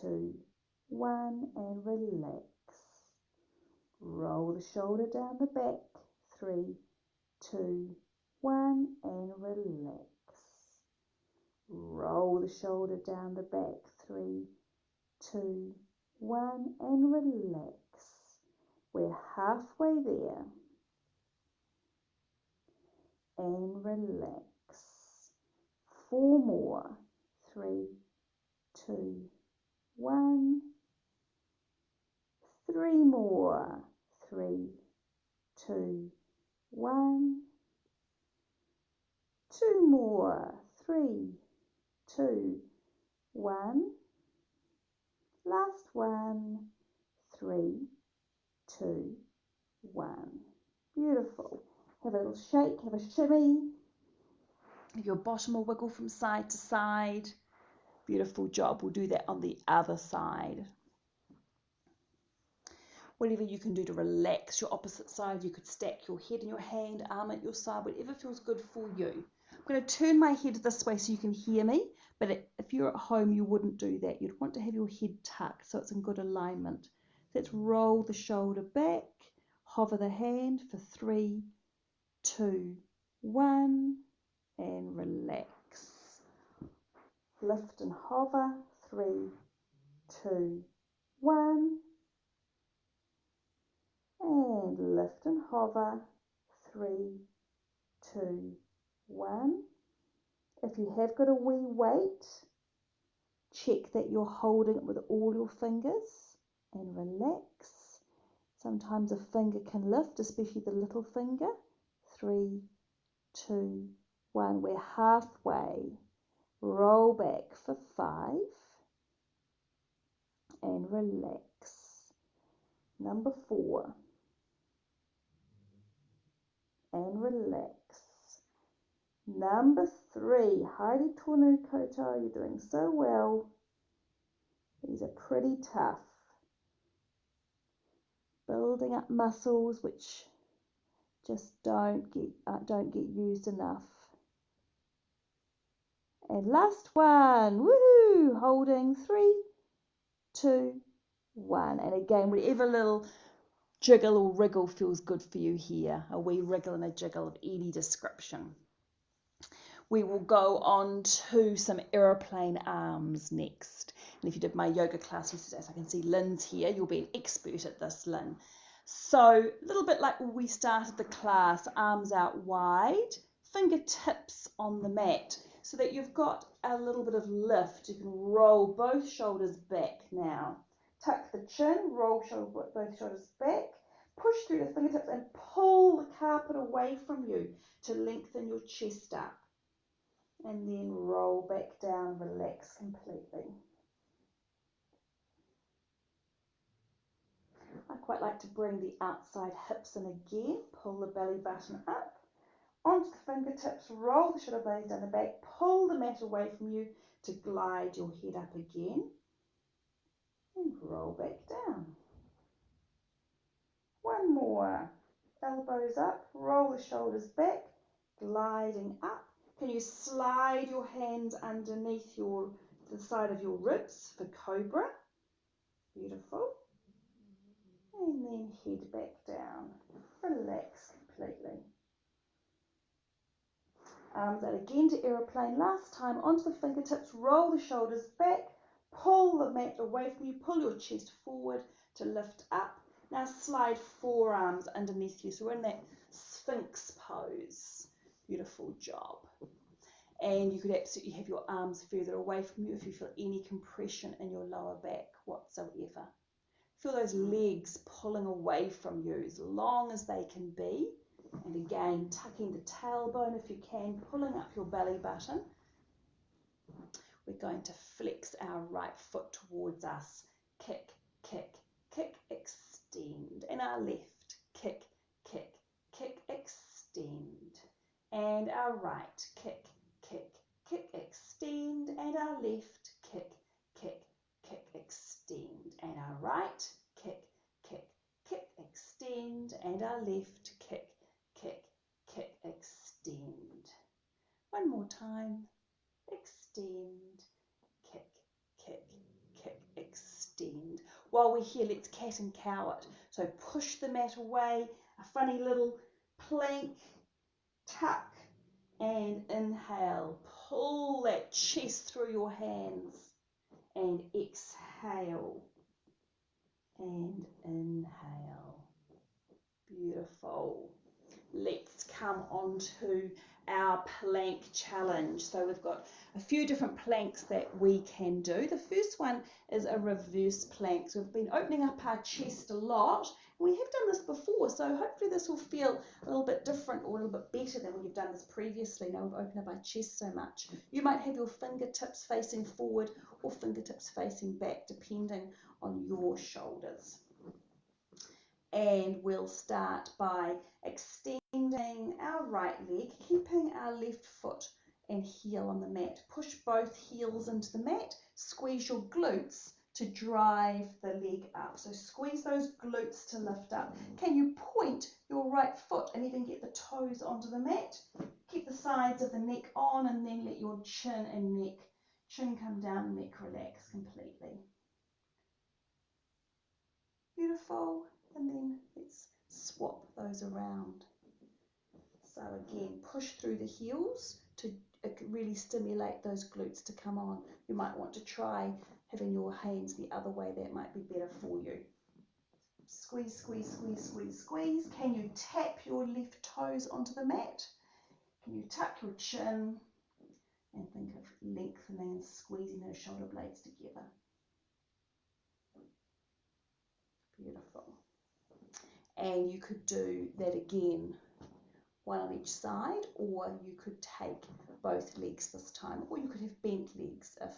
2, 1, and relax. Roll the shoulder down the back, 3, 2, 1, and relax. Roll the shoulder down the back, 3, 2, 1, and relax. We're halfway there. And relax. 4 more. 3, 2, 1. 3 more. 3, 2, 1. 2 more. 3, 2, 1. Last one. 3, 2, 1. Beautiful. Have a little shake, have a shimmy. Your bottom will wiggle from side to side. Beautiful job. We'll do that on the other side. Whatever you can do to relax your opposite side. You could stack your head in your hand, arm at your side, whatever feels good for you. I'm going to turn my head this way so you can hear me, but if you're at home, you wouldn't do that. You'd want to have your head tucked so it's in good alignment. Let's roll the shoulder back, hover the hand for 3, 2, 1, and relax. Lift and hover, 3, 2, 1, and lift and hover, 3, 2, 1. If you have got a wee weight, check that you're holding it with all your fingers and relax. Sometimes a finger can lift, especially the little finger. 3, 2, 1. We're halfway. Roll back for 5. and relax. Number 4. And relax. Number 3, haere tonu koutou, you're doing so well. These are pretty tough. Building up muscles which just don't get used enough. And last one, woohoo, holding 3, 2, 1. And again, whatever little jiggle or wriggle feels good for you here, a wee wriggle and a jiggle of any description. We will go on to some aeroplane arms next. And if you did my yoga class yesterday, as I can see Lynn's here, you'll be an expert at this, Lynn. So a little bit like when we started the class, arms out wide, fingertips on the mat, so that you've got a little bit of lift. You can roll both shoulders back now. Tuck the chin, roll both shoulders back, push through the fingertips and pull the carpet away from you to lengthen your chest up. And then roll back down, relax completely. I quite like to bring the outside hips in again, pull the belly button up, onto the fingertips, roll the shoulder blades down the back, pull the mat away from you to glide your head up again, and roll back down. One more, elbows up, roll the shoulders back, gliding up. Can you slide your hands underneath the side of your ribs for cobra? Beautiful. And then head back down. Relax completely. Arms out again to aeroplane. Last time, onto the fingertips, roll the shoulders back, pull the mat away from you, pull your chest forward to lift up. Now slide forearms underneath you. So we're in that Sphinx pose. Beautiful job. And you could absolutely have your arms further away from you if you feel any compression in your lower back whatsoever. Feel those legs pulling away from you as long as they can be. And again, tucking the tailbone if you can, pulling up your belly button. We're going to flex our right foot towards us. Kick, kick, kick, extend. And our left, kick, kick, kick, extend. And our right, kick, kick, kick, extend. And our left, kick, kick, kick, extend. And our right, kick, kick, kick, extend. And our left, kick, kick, kick, extend. One more time. Extend, kick, kick, kick, extend. While we're here, let's cat and cow it. So push the mat away, a funny little plank, tuck, and inhale. Pull that chest through your hands, and exhale, and inhale. Beautiful. Let's come on to our plank challenge. So we've got a few different planks that we can do. The first one is a reverse plank. So we've been opening up our chest a lot. We have done this before, so hopefully this will feel a little bit different or a little bit better than when you've done this previously. Now we've opened up our chest so much. You might have your fingertips facing forward or fingertips facing back, depending on your shoulders. And we'll start by extending our right leg, keeping our left foot and heel on the mat. Push both heels into the mat, squeeze your glutes to drive the leg up. So squeeze those glutes to lift up. Can you point your right foot and even get the toes onto the mat? Keep the sides of the neck on and then let your chin come down and neck relax completely. Beautiful. And then let's swap those around. So again, push through the heels to really stimulate those glutes to come on. You might want to try having your hands the other way. That might be better for you. Squeeze, squeeze, squeeze, squeeze, squeeze. Can you tap your left toes onto the mat? Can you tuck your chin and think of lengthening and squeezing those shoulder blades together? Beautiful. And you could do that again, one on each side, or you could take both legs this time, or you could have bent legs if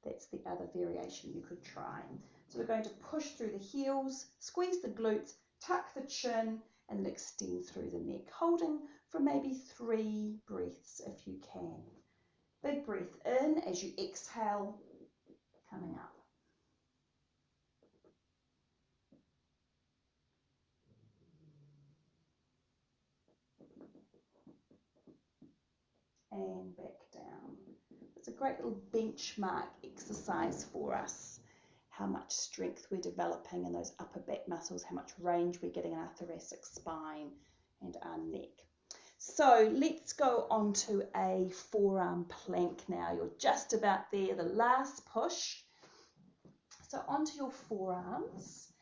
That's the other variation you could try. So we're going to push through the heels, squeeze the glutes, tuck the chin, and then extend through the neck, holding for maybe 3 breaths if you can. Big breath in as you exhale, coming up. And back down. It's a great little benchmark exercise for us. How much strength we're developing in those upper back muscles, how much range we're getting in our thoracic spine and our neck. So let's go on to a forearm plank now. You're just about there, the last push. So onto your forearms,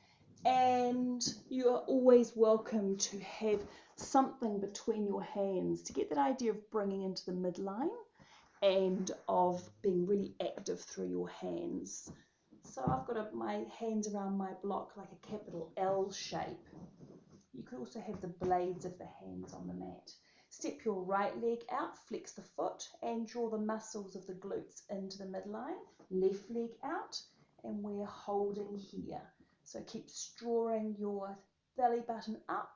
and you are always welcome to have something between your hands to get that idea of bringing into the midline and of being really active through your hands. So I've got my hands around my block like a capital L shape. You could also have the blades of the hands on the mat. Step your right leg out, flex the foot, and draw the muscles of the glutes into the midline. Left leg out, and we're holding here. So keep drawing your belly button up.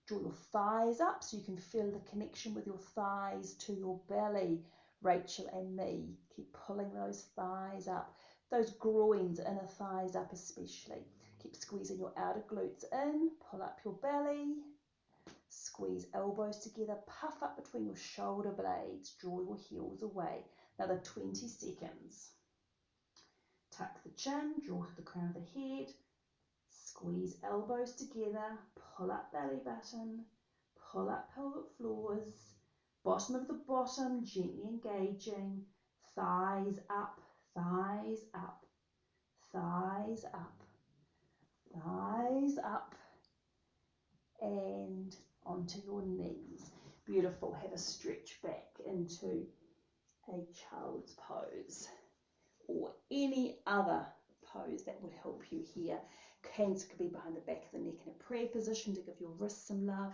Draw your thighs up so you can feel the connection with your thighs to your belly, Rachel and me. Keep pulling those thighs up, those groins, inner thighs up especially. Keep squeezing your outer glutes in, pull up your belly, squeeze elbows together, puff up between your shoulder blades, draw your heels away. Another 20 seconds. Tuck the chin, draw the crown of the head, squeeze elbows together, pull up belly button, pull up pelvic floors, bottom of the bottom gently engaging, thighs up, thighs up, thighs up, thighs up, and onto your knees. Beautiful. Have a stretch back into a child's pose or any other pose that would help you here. Hands could be behind the back of the neck in a prayer position to give your wrists some love.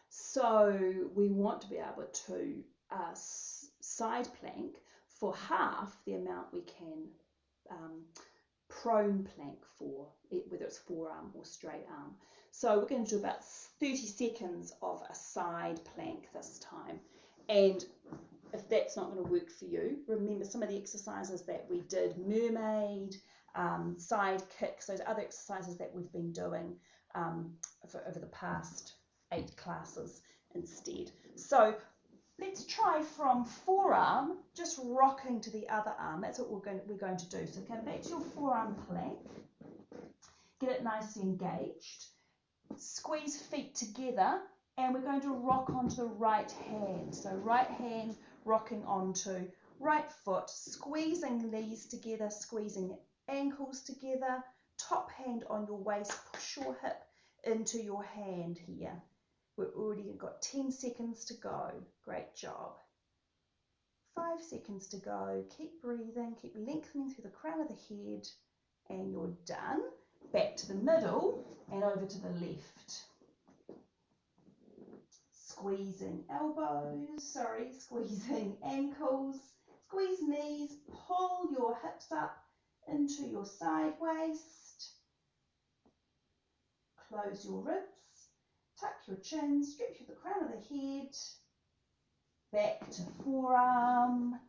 So we want to be able to side plank for half the amount we can prone plank for, whether it's forearm or straight arm. So we're going to do about 30 seconds of a side plank this time. And if that's not going to work for you, remember some of the exercises that we did, mermaid, side kicks, those other exercises that we've been doing over the past 8 classes instead. So let's try from forearm, just rocking to the other arm. That's what we're going to do. So come back to your forearm plank, get it nicely engaged, squeeze feet together, and we're going to rock onto the right hand. So right hand rocking onto right foot, squeezing knees together, squeezing ankles together, top hand on your waist, push your hip into your hand here. We've already got 10 seconds to go. Great job. 5 seconds to go. Keep breathing, keep lengthening through the crown of the head, and you're done. Back to the middle and over to the left. Squeezing squeezing ankles, squeeze knees, pull your hips up into your side waist, close your ribs, tuck your chin, stretch through the crown of the head, back to forearm,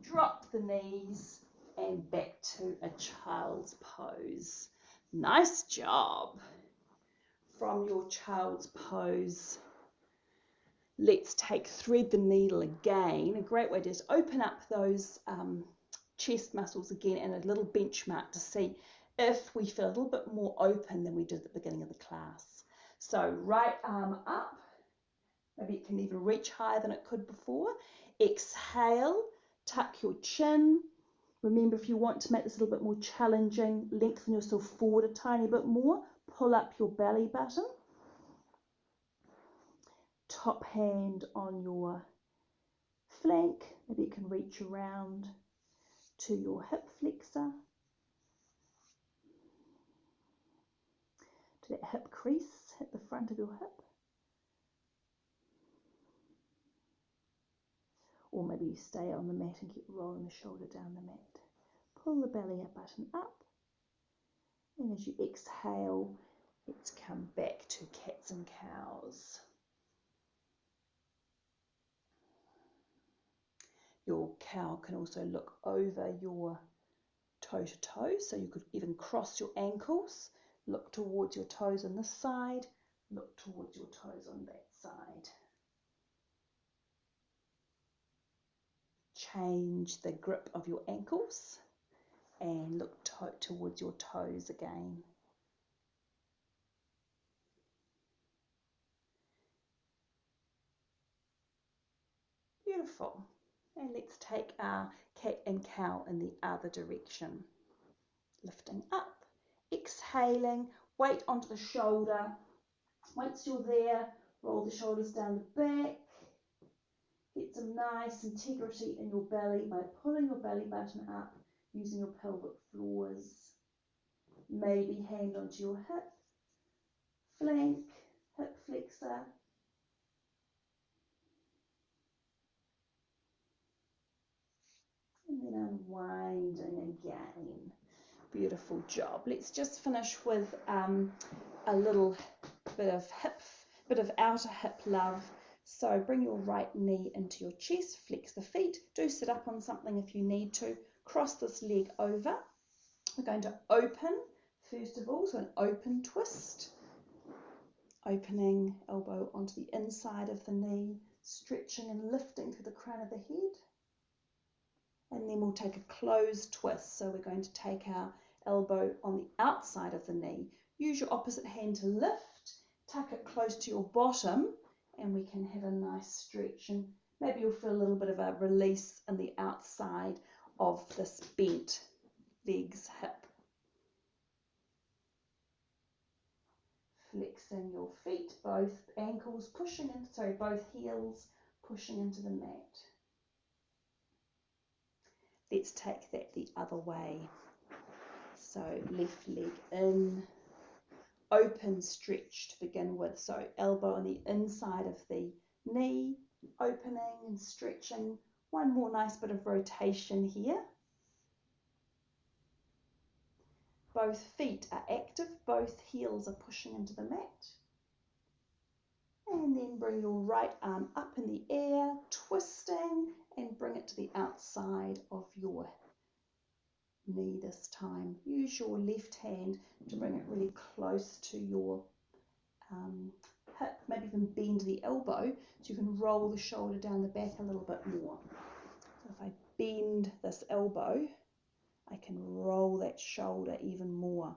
drop the knees, and back to a child's pose. Nice job. From your child's pose, let's thread the needle again. A great way to just open up those chest muscles again, and a little benchmark to see if we feel a little bit more open than we did at the beginning of the class. So right arm up, maybe it can even reach higher than it could before. Exhale, tuck your chin. Remember, if you want to make this a little bit more challenging, lengthen yourself forward a tiny bit more, pull up your belly button. Top hand on your flank, maybe you can reach around to your hip flexor, to that hip crease at the front of your hip. or maybe you stay on the mat and keep rolling the shoulder down the mat. Pull the belly button up, and as you exhale, let's come back to cats and cows. Your cow can also look over your toe to toe, so you could even cross your ankles, look towards your toes on this side, look towards your toes on that side. Change the grip of your ankles and look towards your toes again. Beautiful. And let's take our cat and cow in the other direction. Lifting up, exhaling, weight onto the shoulder. Once you're there, roll the shoulders down the back. Get some nice integrity in your belly by pulling your belly button up, using your pelvic floors. Maybe hand onto your hip, flank, hip flexor. And then unwinding again. Beautiful job. Let's just finish with a little bit of outer hip love. So bring your right knee into your chest, flex the feet. Do sit up on something if you need to. Cross this leg over. We're going to open first of all, so an open twist. Opening elbow onto the inside of the knee, stretching and lifting through the crown of the head. And then we'll take a closed twist. So we're going to take our elbow on the outside of the knee. Use your opposite hand to lift, tuck it close to your bottom, and we can have a nice stretch. And maybe you'll feel a little bit of a release in the outside of this bent legs hip. Flexing your feet, both ankles pushing in, both heels pushing into the mat. Let's take that the other way. So left leg in, open stretch to begin with. So elbow on the inside of the knee, opening and stretching. One more nice bit of rotation here. Both feet are active, both heels are pushing into the mat. And then bring your right arm up in the air, twisting, and bring it to the outside of your knee this time. Use your left hand to bring it really close to your hip, maybe even bend the elbow so you can roll the shoulder down the back a little bit more. So if I bend this elbow, I can roll that shoulder even more.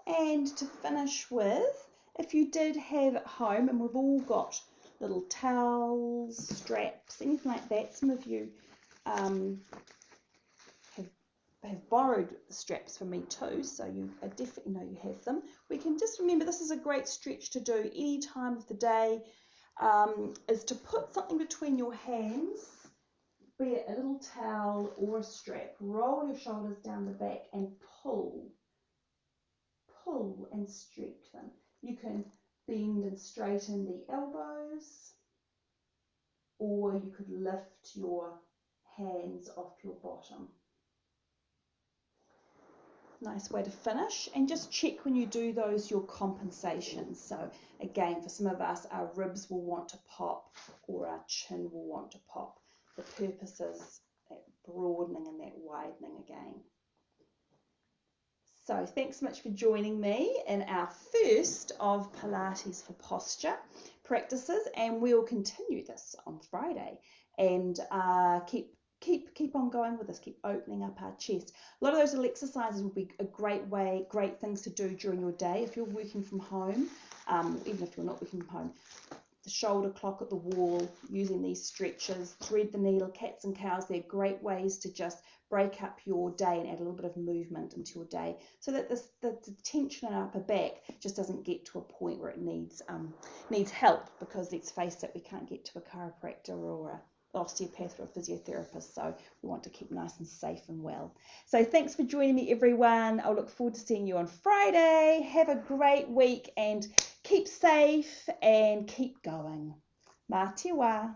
And to finish with, if you did have at home, and we've all got little towels, straps, anything like that, some of you have borrowed the straps from me too, so you definitely know you have them. We can just remember this is a great stretch to do any time of the day, is to put something between your hands, be it a little towel or a strap. Roll your shoulders down the back and pull and stretch them. You can bend and straighten the elbows, or you could lift your hands off your bottom. Nice way to finish, and just check when you do those your compensations. So again, for some of us, our ribs will want to pop or our chin will want to pop. The purpose is that broadening and that widening again. So thanks so much for joining me in our first of Pilates for posture practices, and we'll continue this on Friday and keep on going with this, keep opening up our chest. A lot of those little exercises will be a great things to do during your day if you're working from home, even if you're not working from home. The shoulder clock at the wall, using these stretches, thread the needle, cats and cows, they're great ways to just break up your day and add a little bit of movement into your day so that the tension in our upper back just doesn't get to a point where it needs help, because let's face it, we can't get to a chiropractor or osteopath or a physiotherapist, so we want to keep nice and safe and well. So thanks for joining me, everyone. I'll look forward to seeing you on Friday. Have a great week and keep safe and keep going. Mā te wā.